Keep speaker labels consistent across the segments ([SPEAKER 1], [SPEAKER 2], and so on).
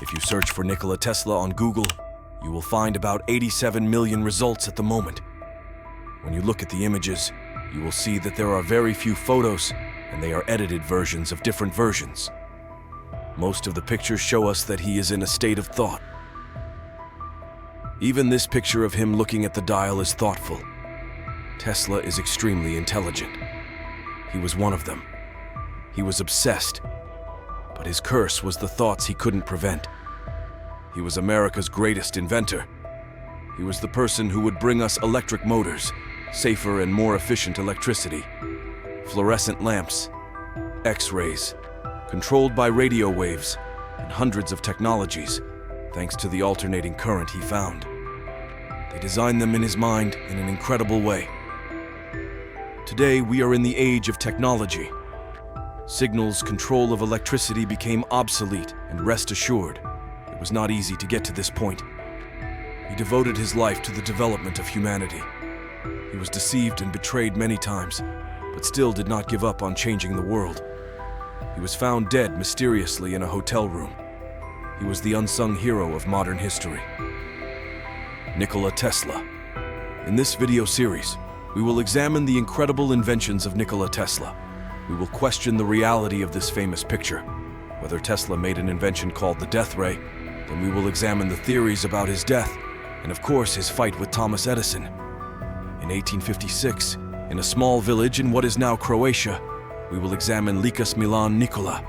[SPEAKER 1] If you search for Nikola Tesla on Google, you will find about 87 million results at the moment. When you look at the images, you will see that there are very few photos, and they are edited versions of different versions. Most of the pictures show us that he is in a state of thought. Even this picture of him looking at the dial is thoughtful. Tesla is extremely intelligent. He was one of them. He was obsessed, but his curse was the thoughts he couldn't prevent. He was America's greatest inventor. He was the person who would bring us electric motors, safer and more efficient electricity, fluorescent lamps, X-rays, controlled by radio waves, and hundreds of technologies, thanks to the alternating current he found. They designed them in his mind in an incredible way. Today, we are in the age of technology. Signals' control of electricity became obsolete, and rest assured, it was not easy to get to this point. He devoted his life to the development of humanity. He was deceived and betrayed many times, but still did not give up on changing the world. He was found dead mysteriously in a hotel room. He was the unsung hero of modern history. Nikola Tesla. In this video series, we will examine the incredible inventions of Nikola Tesla. We will question the reality of this famous picture. Whether Tesla made an invention called the death ray, then we will examine the theories about his death, and of course his fight with Thomas Edison. In 1856, in a small village in what is now Croatia, we will examine Licus Milan Nikola.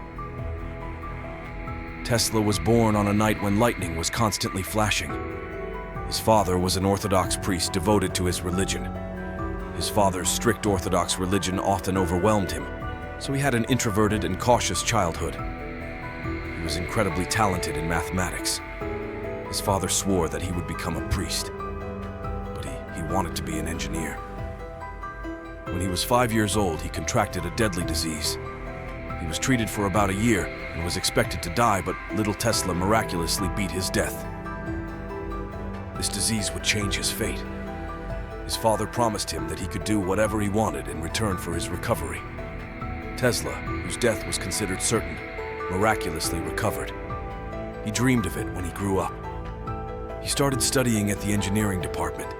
[SPEAKER 1] Tesla was born on a night when lightning was constantly flashing. His father was an Orthodox priest devoted to his religion. His father's strict Orthodox religion often overwhelmed him, so he had an introverted and cautious childhood. He was incredibly talented in mathematics. His father swore that he would become a priest, but he wanted to be an engineer. When he was 5 years old, he contracted a deadly disease. He was treated for about a year and was expected to die, but little Tesla miraculously beat his death. This disease would change his fate. His father promised him that he could do whatever he wanted in return for his recovery. Tesla, whose death was considered certain, miraculously recovered. He dreamed of it when he grew up. He started studying at the engineering department,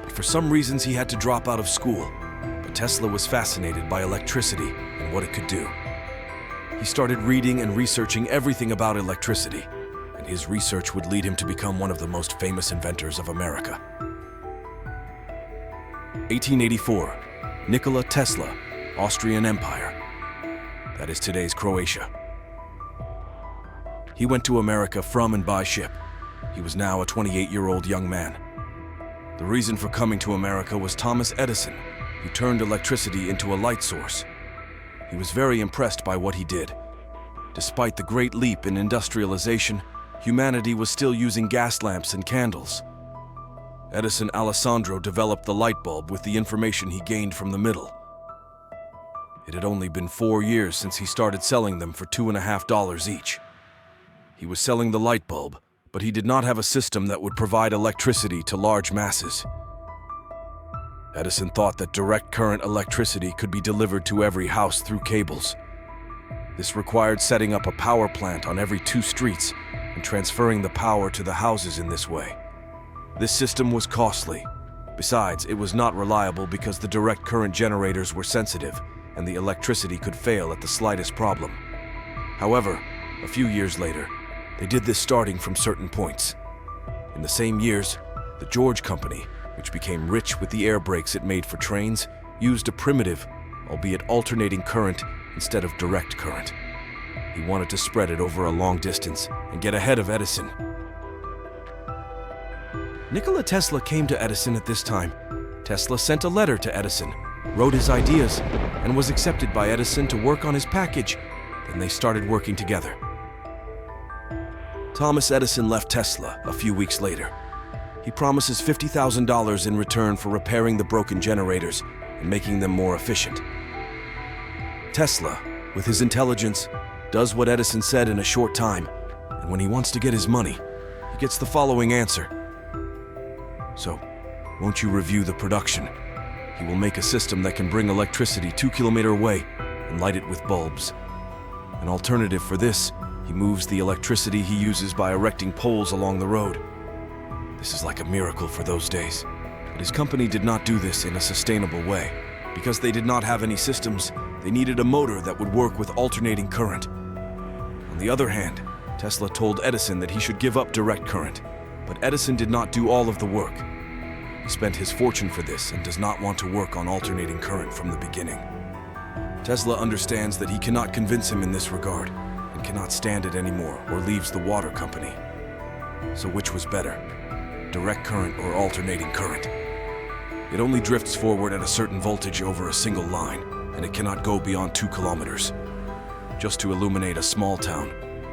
[SPEAKER 1] but for some reasons he had to drop out of school. But Tesla was fascinated by electricity and what it could do. He started reading and researching everything about electricity, and his research would lead him to become one of the most famous inventors of America. 1884, Nikola Tesla, Austrian Empire. That is today's Croatia. He went to America from and by ship. He was now a 28-year-old young man. The reason for coming to America was Thomas Edison, who turned electricity into a light source. He was very impressed by what he did. Despite the great leap in industrialization, humanity was still using gas lamps and candles. Edison Alessandro developed the light bulb with the information he gained from the middle. It had only been 4 years since he started selling them for $2.50 each. He was selling the light bulb, but he did not have a system that would provide electricity to large masses. Edison thought that direct current electricity could be delivered to every house through cables. This required setting up a power plant on every 2 streets and transferring the power to the houses in this way. This system was costly. Besides, it was not reliable because the direct current generators were sensitive and the electricity could fail at the slightest problem. However, a few years later, they did this starting from certain points. In the same years, the George Company, which became rich with the air brakes it made for trains, used a primitive, albeit alternating current instead of direct current. He wanted to spread it over a long distance and get ahead of Edison. Nikola Tesla came to Edison at this time. Tesla sent a letter to Edison, wrote his ideas, and was accepted by Edison to work on his package. Then they started working together. Thomas Edison left Tesla a few weeks later. He promises $50,000 in return for repairing the broken generators and making them more efficient. Tesla, with his intelligence, does what Edison said in a short time, and when he wants to get his money, he gets the following answer. So, won't you review the production? He will make a system that can bring electricity 2 kilometers away and light it with bulbs. An alternative for this, He moves the electricity he uses by erecting poles along the road. This is like a miracle for those days. But his company did not do this in a sustainable way. Because they did not have any systems, they needed a motor that would work with alternating current. On the other hand, Tesla told Edison that he should give up direct current, but Edison did not do all of the work. He spent his fortune for this and does not want to work on alternating current from the beginning. Tesla understands that he cannot convince him in this regard and cannot stand it anymore or leaves the water company. So which was better, direct current or alternating current? It only drifts forward at a certain voltage over a single line, and it cannot go beyond 2 kilometers. Just to illuminate a small town,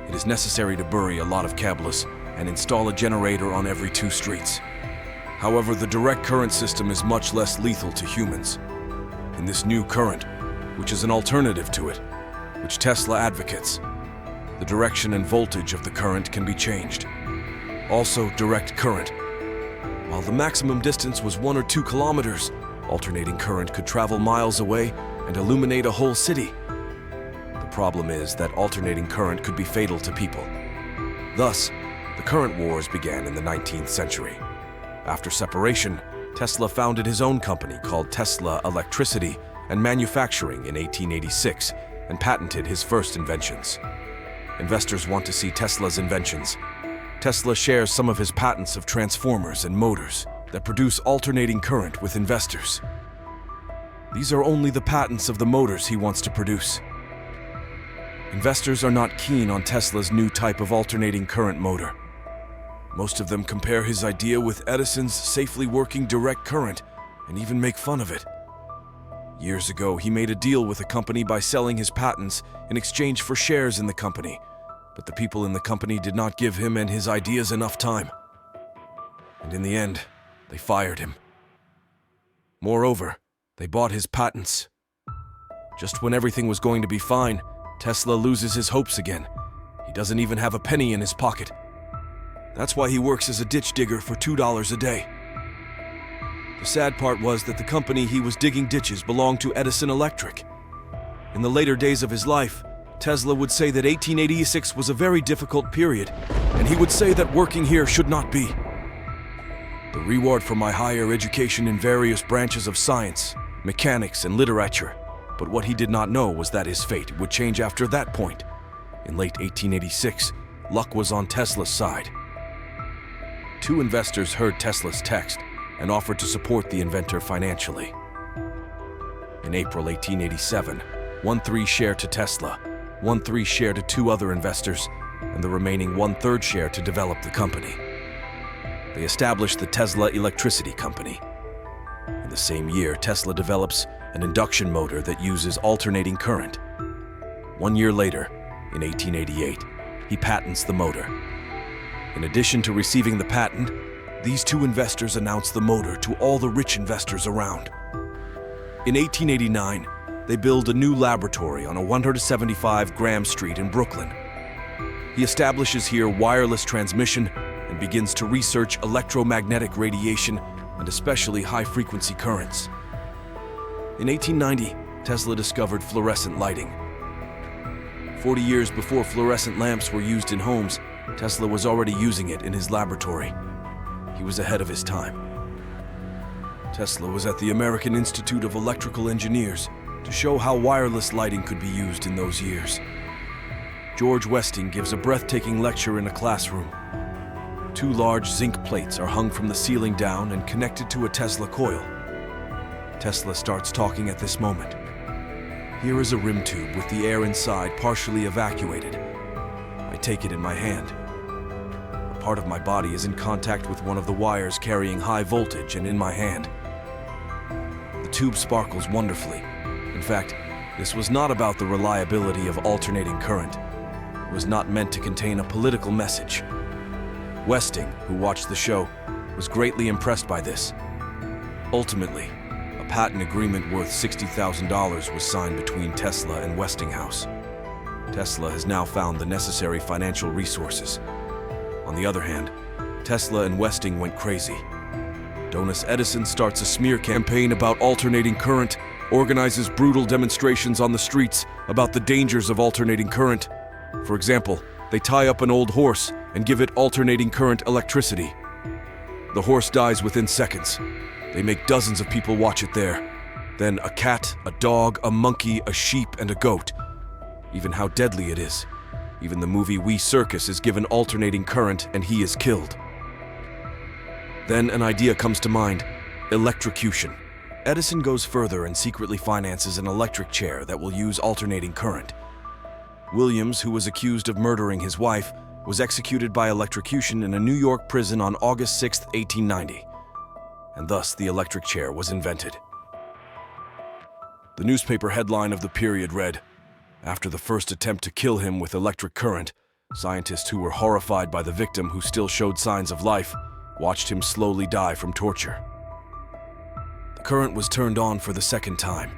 [SPEAKER 1] it is necessary to bury a lot of cables and install a generator on every 2 streets. However, the direct current system is much less lethal to humans. In this new current, which is an alternative to it, which Tesla advocates, the direction and voltage of the current can be changed. Also, direct current. While the maximum distance was 1 or 2 kilometers, alternating current could travel miles away and illuminate a whole city. The problem is that alternating current could be fatal to people. Thus, the current wars began in the 19th century. After separation, Tesla founded his own company called Tesla Electricity and Manufacturing in 1886 and patented his first inventions. Investors want to see Tesla's inventions. Tesla shares some of his patents of transformers and motors that produce alternating current with investors. These are only the patents of the motors he wants to produce. Investors are not keen on Tesla's new type of alternating current motor. Most of them compare his idea with Edison's safely working direct current and even make fun of it. Years ago, he made a deal with a company by selling his patents in exchange for shares in the company, but the people in the company did not give him and his ideas enough time. And in the end, they fired him. Moreover, they bought his patents. Just when everything was going to be fine, Tesla loses his hopes again. He doesn't even have a penny in his pocket. That's why he works as a ditch digger for $2 a day. The sad part was that the company he was digging ditches belonged to Edison Electric. In the later days of his life, Tesla would say that 1886 was a very difficult period, and he would say that working here should not be. The reward for my higher education in various branches of science, mechanics, and literature. But what he did not know was that his fate would change after that point. In late 1886, luck was on Tesla's side. 2 investors heard Tesla's text and offered to support the inventor financially. In April 1887, 1/3 share to Tesla, 1/3 share to 2 other investors, and the remaining 1/3 share to develop the company. They established the Tesla Electricity Company. In the same year, Tesla develops an induction motor that uses alternating current. 1 year later, in 1888, he patents the motor. In addition to receiving the patent, these 2 investors announced the motor to all the rich investors around. In 1889, they build a new laboratory on a 175 Graham Street in Brooklyn. He establishes here wireless transmission and begins to research electromagnetic radiation and especially high-frequency currents. In 1890, Tesla discovered fluorescent lighting. 40 years before fluorescent lamps were used in homes, Tesla was already using it in his laboratory. He was ahead of his time. Tesla was at the American Institute of Electrical Engineers to show how wireless lighting could be used in those years. George Westing gives a breathtaking lecture in a classroom. 2 large zinc plates are hung from the ceiling down and connected to a Tesla coil. Tesla starts talking at this moment. Here is a rim tube with the air inside partially evacuated. I take it in my hand. A part of my body is in contact with one of the wires carrying high voltage and in my hand. The tube sparkles wonderfully. In fact, this was not about the reliability of alternating current. It was not meant to contain a political message. Westing, who watched the show, was greatly impressed by this. Ultimately, a patent agreement worth $60,000 was signed between Tesla and Westinghouse. Tesla has now found the necessary financial resources. On the other hand, Tesla and Westing went crazy. Thomas Edison starts a smear campaign about alternating current, organizes brutal demonstrations on the streets about the dangers of alternating current. For example, They tie up an old horse and give it alternating current electricity. The horse dies within seconds. They make dozens of people watch it there. Then a cat, a dog, a monkey, a sheep, and a goat. Even how deadly it is. Even the movie We Circus is given alternating current and he is killed. Then an idea comes to mind: electrocution. Edison goes further and secretly finances an electric chair that will use alternating current. Williams, who was accused of murdering his wife, was executed by electrocution in a New York prison on August 6, 1890. And thus the electric chair was invented. The newspaper headline of the period read, "After the first attempt to kill him with electric current, scientists who were horrified by the victim who still showed signs of life watched him slowly die from torture." The current was turned on for the second time,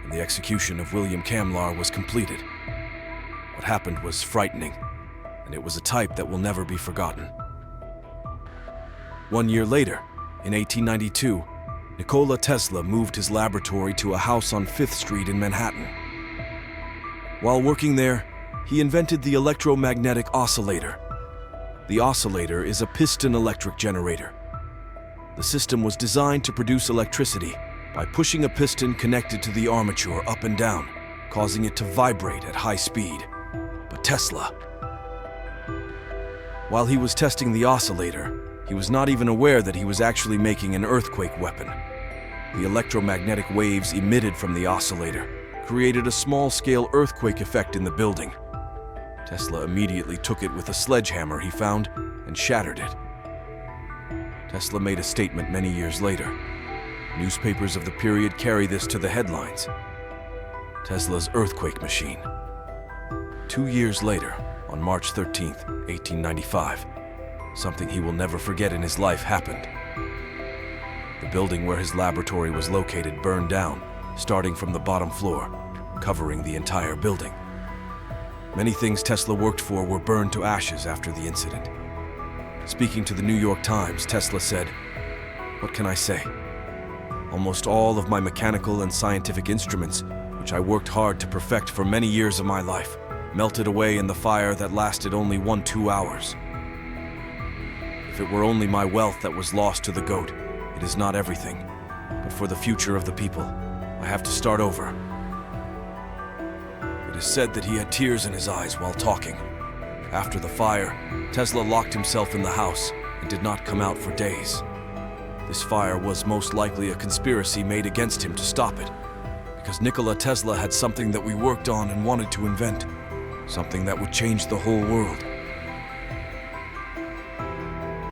[SPEAKER 1] and the execution of William Kamlar was completed. What happened was frightening, and it was a type that will never be forgotten. 1 year later, in 1892, Nikola Tesla moved his laboratory to a house on 5th Street in Manhattan. While working there, he invented the electromagnetic oscillator. The oscillator is a piston electric generator. The system was designed to produce electricity by pushing a piston connected to the armature up and down, causing it to vibrate at high speed. But Tesla, while he was testing the oscillator, he was not even aware that he was actually making an earthquake weapon. The electromagnetic waves emitted from the oscillator created a small-scale earthquake effect in the building. Tesla immediately took it with a sledgehammer he found and shattered it. Tesla made a statement many years later. Newspapers of the period carry this to the headlines: Tesla's earthquake machine. 2 years later, on March 13, 1895, something he will never forget in his life happened. The building where his laboratory was located burned down, starting from the bottom floor, covering the entire building. Many things Tesla worked for were burned to ashes after the incident. Speaking to the New York Times, Tesla said, "What can I say? Almost all of my mechanical and scientific instruments, which I worked hard to perfect for many years of my life, melted away in the fire that lasted only 1-2 hours. If it were only my wealth that was lost to the goat, it is not everything. But for the future of the people, I have to start over." It is said that he had tears in his eyes while talking. After the fire, Tesla locked himself in the house and did not come out for days. This fire was most likely a conspiracy made against him to stop it, because Nikola Tesla had something that we worked on and wanted to invent, something that would change the whole world.